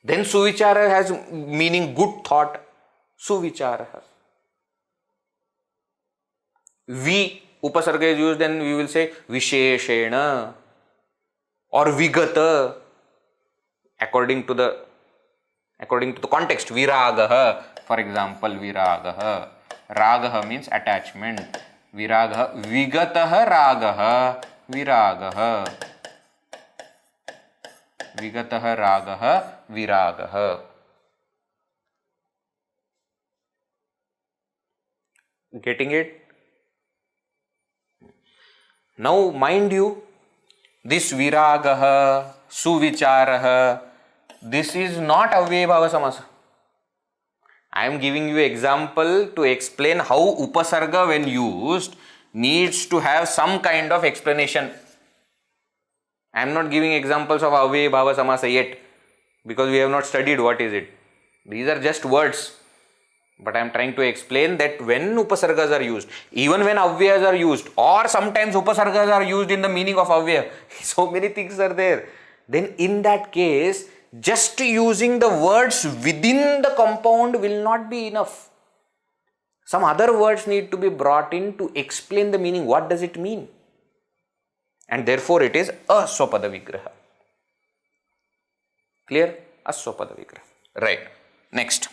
Then Suvichara has meaning good thought. Suvicharaha. Upasarga is used, then we will say Visheshena or Vigata according to the context. Viragaha, for example, Viragaha. Ragaha means attachment. Viragaha. Vigataha Ragaha. Viragaha. Vigataha Ragaha. Viragaha. Getting it? Now mind you, this Viragaha, Suvicharaha, this is not Avyayibhava Samasa. I am giving you example to explain how Upasarga when used needs to have some kind of explanation. I am not giving examples of Avyayibhava Samasa yet because we have not studied what is it. These are just words. But I am trying to explain that when Upasargas are used, even when Avyayas are used, or sometimes Upasargas are used in the meaning of Avyaya, so many things are there. Then in that case, just using the words within the compound will not be enough. Some other words need to be brought in to explain the meaning. What does it mean? And therefore it is Aswapada Vigraha. Clear? Aswapada Vigraha. Right. Next.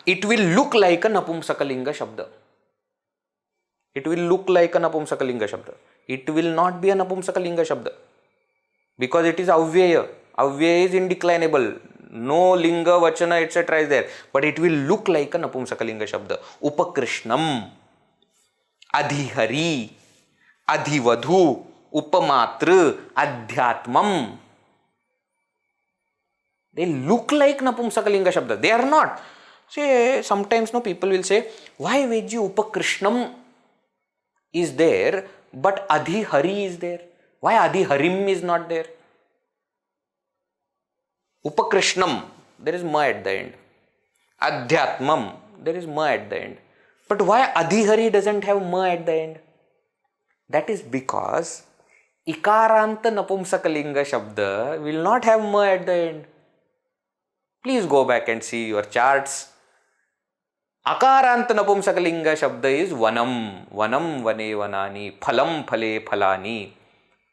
It will look like a Napumsakalinga Shabda. It will look like a Napumsakalinga Shabda. It will not be a Napumsakalinga Shabda. Because it is Avyaya. Avyaya is indeclinable. No Linga, Vachana, etc. is there. But it will look like a Napumsakalinga Shabda. Upakrishnam, Adhihari, Adhivadhu, Upamatra, Adhyatmam. They look like Napumsakalinga Shabda. They are not. See, sometimes people will say, why Vedji Upakrishnam is there, but Adhihari is there? Why Adhiharim is not there? Upakrishnam, there is ma at the end. Adhyatmam, there is ma at the end. But why Adhihari doesn't have ma at the end? That is because Ikaranta Napumsakalinga Shabda will not have ma at the end. Please go back and see your charts. Akaranta Napumsakalinga Shabda is Vanam, Vanam Vane Vanani, Phalam Phale Phalani.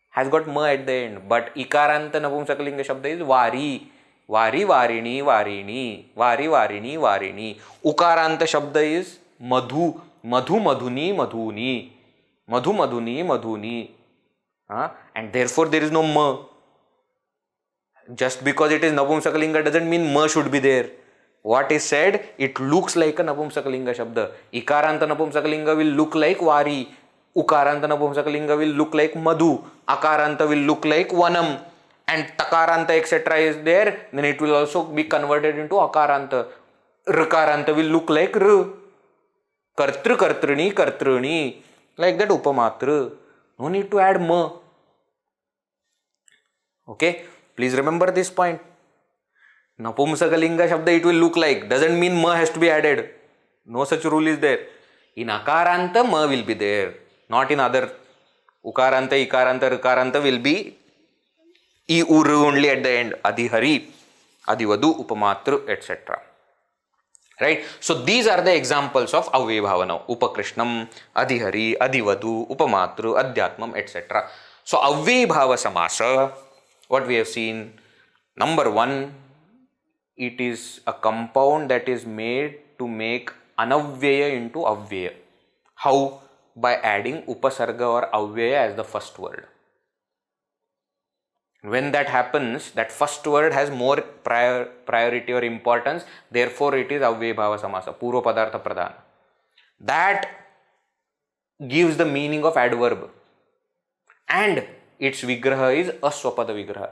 Has got ma at the end. But Ikaranta Napumsakalinga Shabda is Vari, Vari Varini Varini, Vari Varini Varini. Ukaranta Shabda is Madhu, Madhu Madhuni Madhuni, Madhu Madhuni Madhuni. And therefore there is no ma. Just because it is Napumsakalinga doesn't mean ma should be there. What is said, it looks like a Napumsakalinga Shabda. Ikaranta Napumsakalinga will look like Vari. Ukaranta Napumsakalinga will look like Madhu. Akaranta will look like Vanam. And Takaranta etc. is there, then it will also be converted into Akaranta. Rakaranta will look like R. Kartru Kartruni Kartruni. Like that Upamatra. No need to add ma. Okay, please remember this point. Napumsakalinga Shabda it will look like. Doesn't mean ma has to be added. No such rule is there. In Akaranta, ma will be there. Not in other. Ukaranta, Ikaranta, Rikaranta will be I uru only at the end. Adhihari, Adhivadu, Upamatru, etc. Right? So these are the examples of Avyayibhava now. Upakrishnam, Adhihari, Adhivadu, Upamatru, Adhyatmam, etc. So Avyayibhava Samasa, what we have seen, number one, it is a compound that is made to make Anavyaya into Avyaya. How? By adding Upasarga or Avyaya as the first word. When that happens, that first word has more priority or importance, therefore it is Avyayibhava Samasa, Purva Padartha Pradhana. That gives the meaning of adverb. And its Vigraha is Aswapada Vigraha.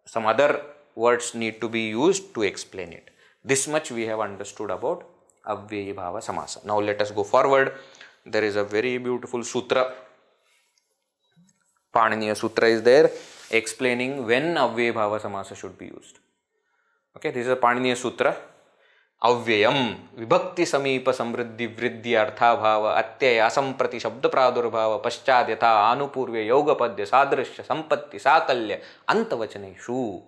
Some other words need to be used to explain it. This much we have understood about Avyayibhava Samasa. Now let us go forward. There is a very beautiful sutra. Paniniya Sutra is there explaining when Avyayibhava Samasa should be used. Okay, this is a Paniniya Sutra. Avyayam vibhakti samipa samriddhi vriddhi artha bhava atyaya asamprati shabda pradurabhava paschadhyatha anupurvya yoga padya sadrishya sampatti sakalya antavachaneshu.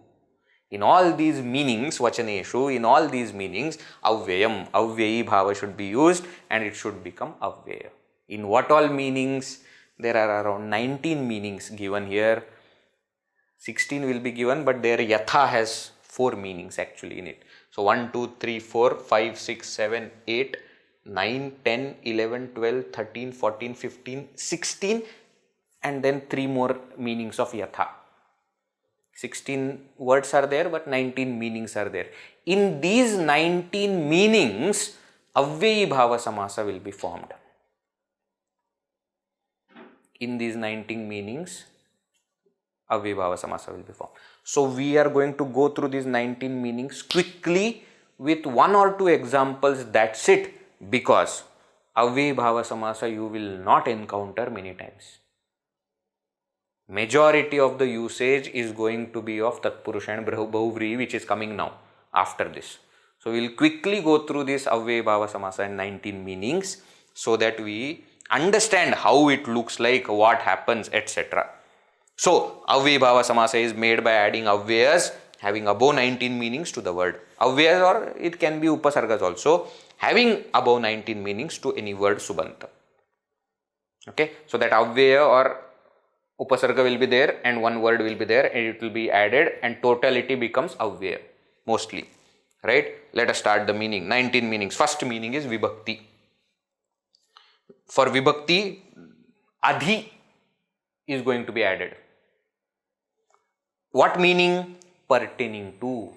In all these meanings, vachaneshu, in all these meanings, Avyayam, Avyayibhava should be used and it should become Avyaya. In what all meanings? There are around 19 meanings given here. 16 will be given, but there Yatha has 4 meanings actually in it. So 1, 2, 3, 4, 5, 6, 7, 8, 9, 10, 11, 12, 13, 14, 15, 16 and then 3 more meanings of Yatha. 16 words are there, but 19 meanings are there. In these 19 meanings, Avyayibhava Samasa will be formed. In these 19 meanings, Avyayibhava Samasa will be formed. So we are going to go through these 19 meanings quickly with 1 or 2 examples. That's it, because Avyayibhava Samasa you will not encounter many times. Majority of the usage is going to be of Tatpurusha and Bahuvrihi, which is coming now after this. So we will quickly go through this Avyayibhava Samasa and 19 meanings so that we understand how it looks like, what happens, etc. So Avyayibhava Samasa is made by adding Avyayas having above 19 meanings to the word. Avyayas, or it can be Upasargas also, having above 19 meanings to any word Subanta. Okay, so that Avyaya or Upasarga will be there and 1 word will be there and it will be added and totality becomes Avyaya mostly. Right? Let us start the meaning. 19 meanings. First meaning is Vibhakti. For Vibhakti, Adhi is going to be added. What meaning? Pertaining to.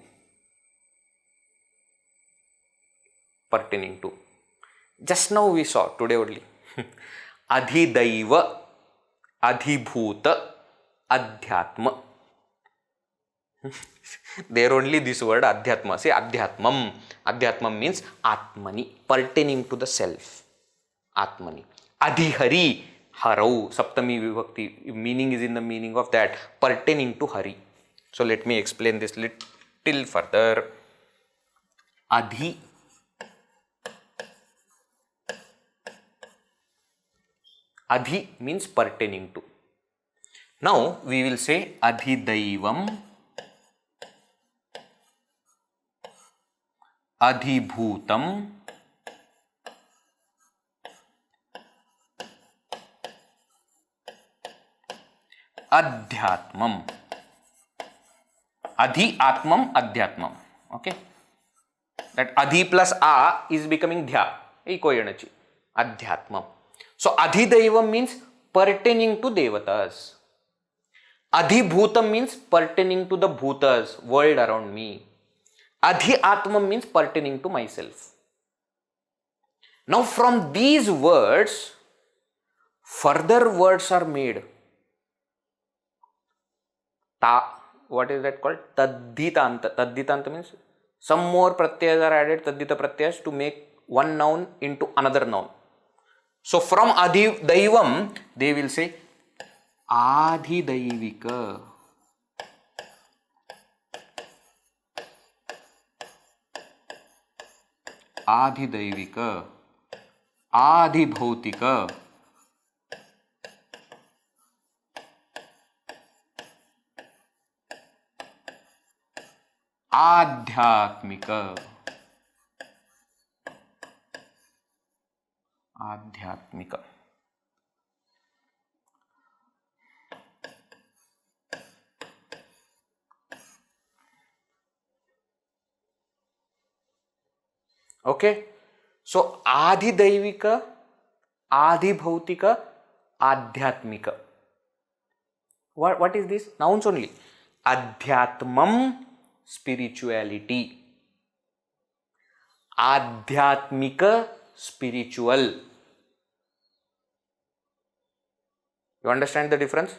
Pertaining to. Just now we saw, today only. Adhidaiva, Adhibhuta, Adhyatma. There only this word Adhyatma. Say Adhyatmam. Adhyatmam means Atmani, pertaining to the self. Atmani. Adhihari, Harau. Saptami Vibhakti. Meaning is in the meaning of that, pertaining to Hari. So let me explain this little further. Adhi. Adhi means pertaining to. Now we will say Adhidaivam, Adhibhutam, Adhyatmam. Adhi, Atmam, Adhyatmam. Okay. That Adhi plus A is becoming Dhya. Ikoyanachi. Adhyatmam. So Adhidaivam means pertaining to Devatas. Adhibhutam means pertaining to the Bhutas, world around me. Adhyatmam means pertaining to myself. Now from these words, further words are made. Ta, what is that called? Taddhitanta. Taddhitanta means some more pratyas are added, taddhita pratyas, to make one noun into another noun. So from Adhidaivam, they will say Adhidaivika. आधिदैविक, आधिभौतिक, आध्यात्मिक, आध्यात्मिक. Okay, so adhidaivika, adhibhautika, adhyatmika. What is this? Nouns only. Adhyatmam, spirituality. Adhyatmika, spiritual. You understand the difference?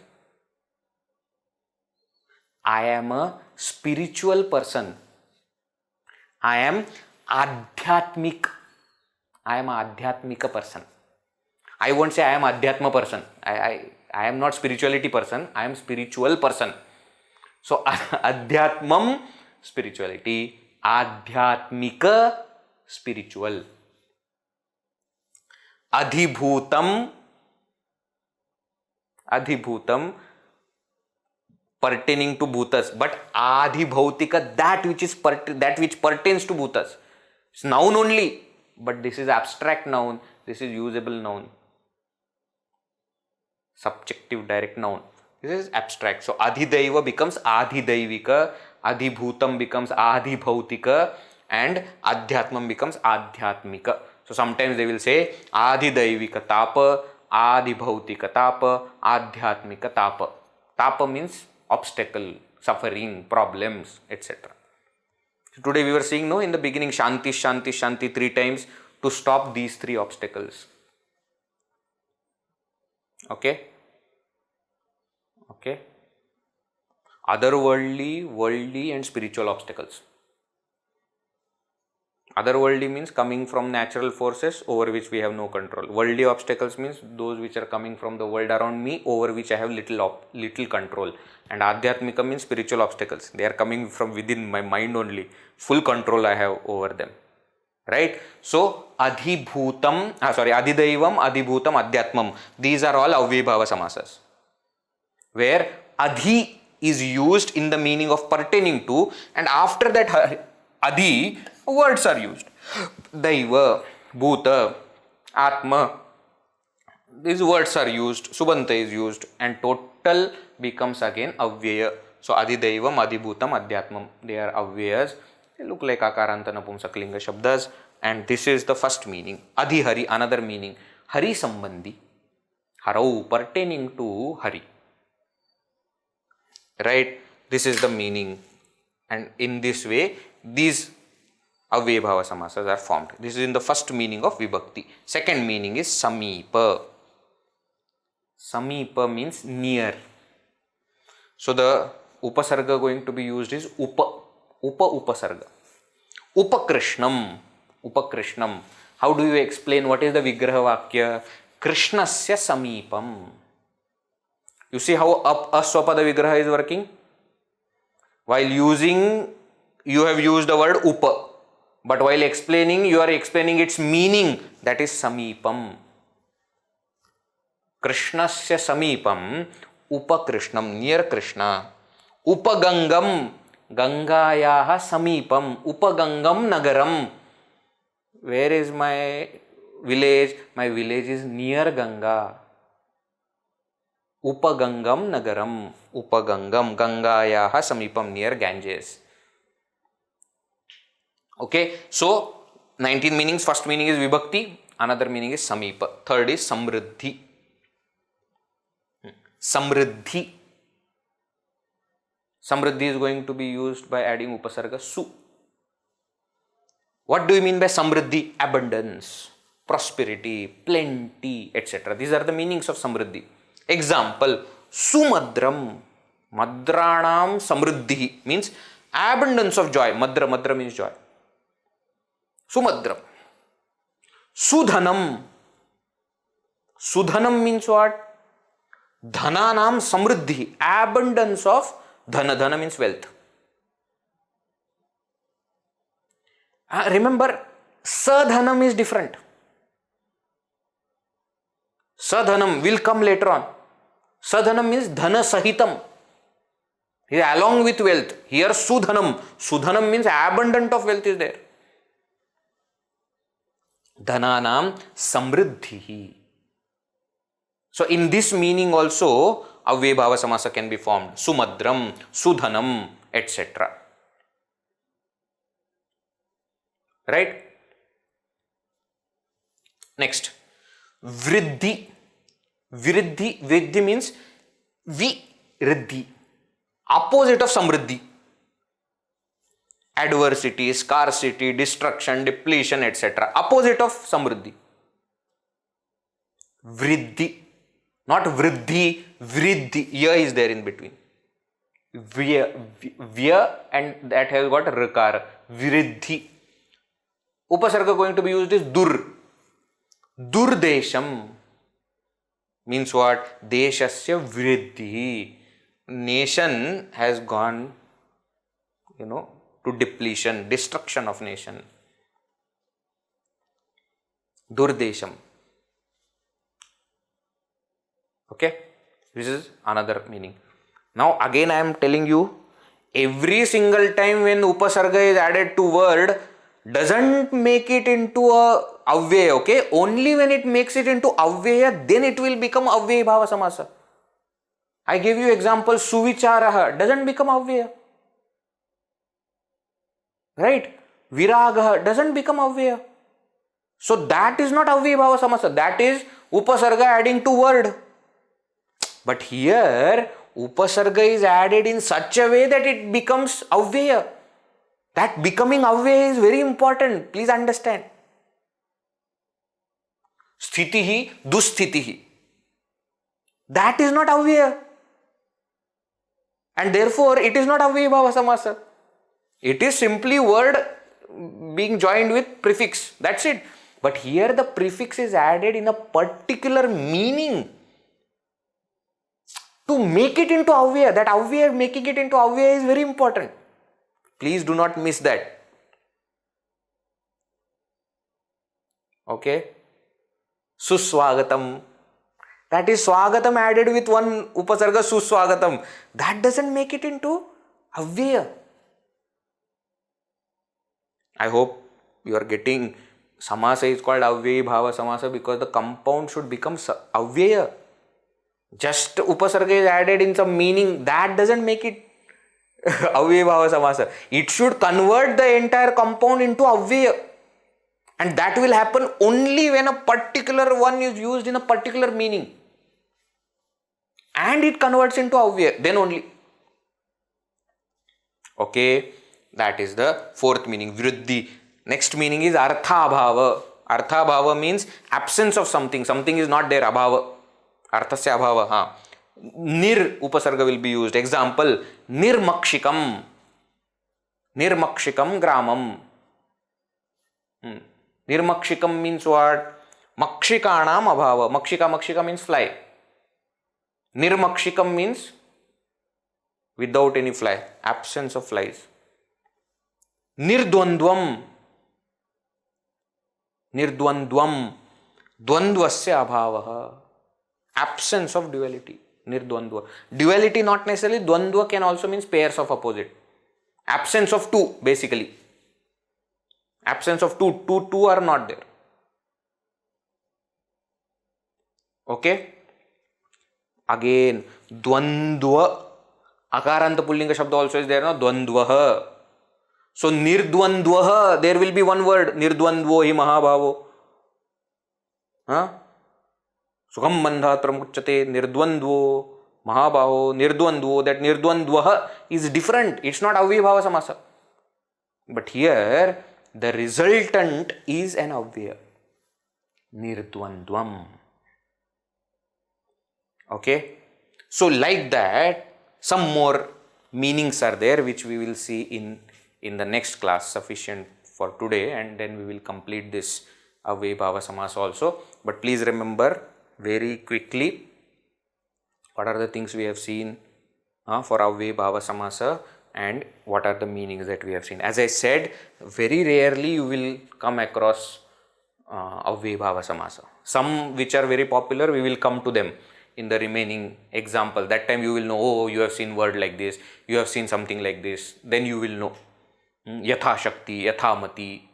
I am a spiritual person. I am adhyatmik. I am an adhyatmika person. I won't say I am adhyatma person. I am not spirituality person. I am spiritual person. So adhyatmam, spirituality. Adhyatmika, spiritual. Adhibhutam, adhibhutam, pertaining to bhutas, but adhibhautika, that which pertains to bhutas. It's noun only, but this is abstract noun, this is usable noun, subjective direct noun. This is abstract. So adhidaiva becomes adhidaivika, adhibhutam becomes adhibhautika, and adhyatmam becomes adhyatmika. So sometimes they will say adhidaivika tapa, adhibhautika tapa, adhyatmika tapa. Tapa means obstacle, suffering, problems, etc. So today we were seeing, no, in the beginning, Shanti, Shanti, Shanti 3 times to stop these 3 obstacles. Okay? Okay? Otherworldly, worldly and spiritual obstacles. Otherworldly means coming from natural forces over which we have no control. Worldly obstacles means those which are coming from the world around me over which I have little control. And Adhyatmika means spiritual obstacles. They are coming from within my mind only. Full control I have over them. Right? So Adhibhutam, Adhidaivam, Adhibhutam, Adhyatmam. These are all Avyayibhava Samasas, where Adhi is used in the meaning of pertaining to, and after that Adhi, words are used. Daiva, Bhuta, Atma, these words are used, Subanta is used, and total becomes again Avyaya. So Adhidaivam, Adhibhutam, Adhyatmam, they are Avyayas. They look like Akaranta Napumsaklinga Shabdas, and this is the first meaning. Adhihari, another meaning. Hari Sambandhi, Harau, pertaining to Hari. Right? This is the meaning, and in this way these Avyayibhava Samasas are formed. This is in the first meaning of Vibhakti. Second meaning is Samipa. Samipa means near. So the Upasarga going to be used is Upasarga. Upakrishnam. Upakrishnam. How do you explain what is the Vigraha Vakya? Krishnasya Samipam. You see how Aswapada Vigraha is working? While using, you have used the word Upa. But while explaining, you are explaining its meaning, that is Samipam. Krishnasya Samipam, Upakrishnam, near Krishna. Upagangam, Gangayaha Samipam, Upagangam Nagaram. Where is my village? My village is near Ganga. Upagangam Nagaram, Upagangam, Gangayaha Samipam, near Ganges. Okay, so 19 meanings. First meaning is Vibhakti, another meaning is Samipa, third is Samriddhi. Samriddhi. Samriddhi is going to be used by adding Upasarga Su. What do you mean by Samriddhi? Abundance, prosperity, plenty, etc. These are the meanings of Samriddhi. Example, Sumadram. Madranam Samriddhi means abundance of joy. Madra means joy. Sumadram. Sudhanam. Sudhanam means what? Dhananam Samriddhi. Abundance of dhana. Dhana means wealth. Remember, Sadhanam is different. Sadhanam will come later on. Sadhanam means dhana sahitam. He is along with wealth. Here sudhanam. Sudhanam means abundant of wealth is there. Dhananam samriddhi. So in this meaning also Avyayibhava Samasa can be formed. Sumadram, Sudhanam, etc. Right? Next. Vriddhi. Vriddhi means vi-riddhi. Opposite of samriddhi. Adversity, scarcity, destruction, depletion, etc. Opposite of samriddhi. Vriddhi. Not vriddhi, vriddhi. Ya is there in between. Vya and that has got rakara. Vriddhi. Upasarga going to be used is dur. Durdesham means what? Deshasya vriddhi. Nation has gone, to depletion, destruction of nation. Durdesham. Okay, this is another meaning. Now again I am telling you, every single time when upasarga is added to word, doesn't make it into a avyaya, okay? Only when it makes it into avyaya, then it will become avyayibhava samasa. I gave you example, suvicharaha doesn't become avyaya. Right? Viragaha doesn't become avyaya. So that is not avyayibhava samasa. That is upasarga adding to word. But here, upasarga is added in such a way that it becomes avyaya. That becoming avyaya is very important. Please understand. Sthitihi, dusthitihi. That is not avyaya. And therefore, it is not avyayibhava samasa. It is simply word being joined with prefix. That's it. But here the prefix is added in a particular meaning. To make it into avyaya, that avyaya, making it into avyaya is very important. Please do not miss that. Okay. Suswagatam. That is swagatam added with one upasarga, suswagatam. That doesn't make it into avyaya. I hope you are getting, Samasa is called Avyayibhava Samasa because the compound should become avyaya. Just upasarga is added in some meaning, that doesn't make it Avyayibhava Samasa. It should convert the entire compound into avyaya. And that will happen only when a particular one is used in a particular meaning. And it converts into avyaya, then only. Okay, that is the fourth meaning, vriddhi. Next meaning is arthabhava. Arthabhava means absence of something. Something is not there, abhava. Arthasya abhava. Nir upasarga will be used. Example, nirmakshikam. Nirmakshikam gramam. Nirmakshikam means what? Makshikanam abhava. Makshika means fly. Nirmakshikam means without any fly. Absence of flies. Nirdvandvam. Nirdvandvam. Dvandvasya abhava. Absence of duality. Nirdvandva. Duality not necessarily. Dvandva can also means pairs of opposite. Absence of two, basically. Absence of two. Two are not there. Okay. Again, dvandva. Akaranta pullinga shabda also is there, no? Dvandvaha. So, nirdvandvaha, there will be one word. Nirdvandvo hi mahabhavo. Sukham bandhatra muchyate. Nirdvandvo mahabhavo. Nirdvandvo. That nirdvandvaha is different. It's not avyayibhava samasa. But here, the resultant is an avyaya. Nirdvandvam. Okay. So, like that, some more meanings are there which we will see in the next class, sufficient for today, and then we will complete this Avyayibhava Samasa also. But please remember very quickly what are the things we have seen for Avyayibhava Samasa, and what are the meanings that we have seen. As I said, very rarely you will come across Avyayibhava Samasa. Some which are very popular, we will come to them in the remaining example. That time you will know, oh, you have seen word like this, you have seen something like this, then you will know. Yatha Shakti, Yatha Mati,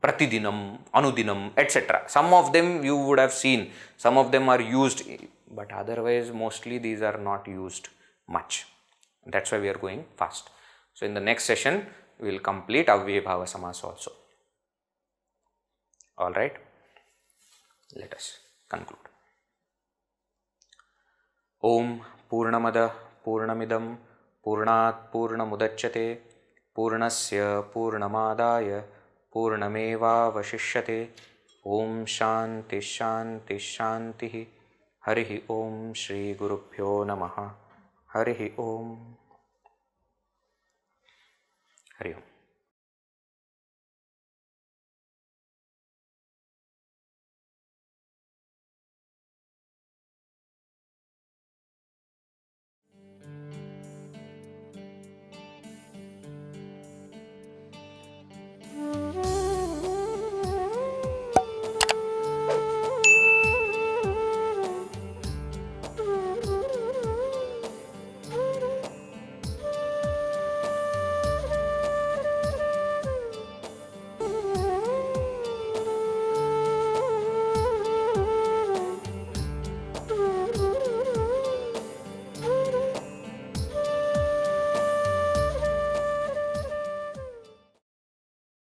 Pratidinam, Anudinam, etc. Some of them you would have seen, some of them are used, but otherwise mostly these are not used much. That's why we are going fast. So in the next session, we will complete Avyayibhava Samasa also. Alright, let us conclude. Om Purnamada Purnamidam Purnat Purnamudachyate Purnasya Purnamadaya Purnameva Vashishyate. Om Shanti Shanti Shanti. Harihi Om Shri Gurubhyo Namaha. Harihi Om. Hari Om.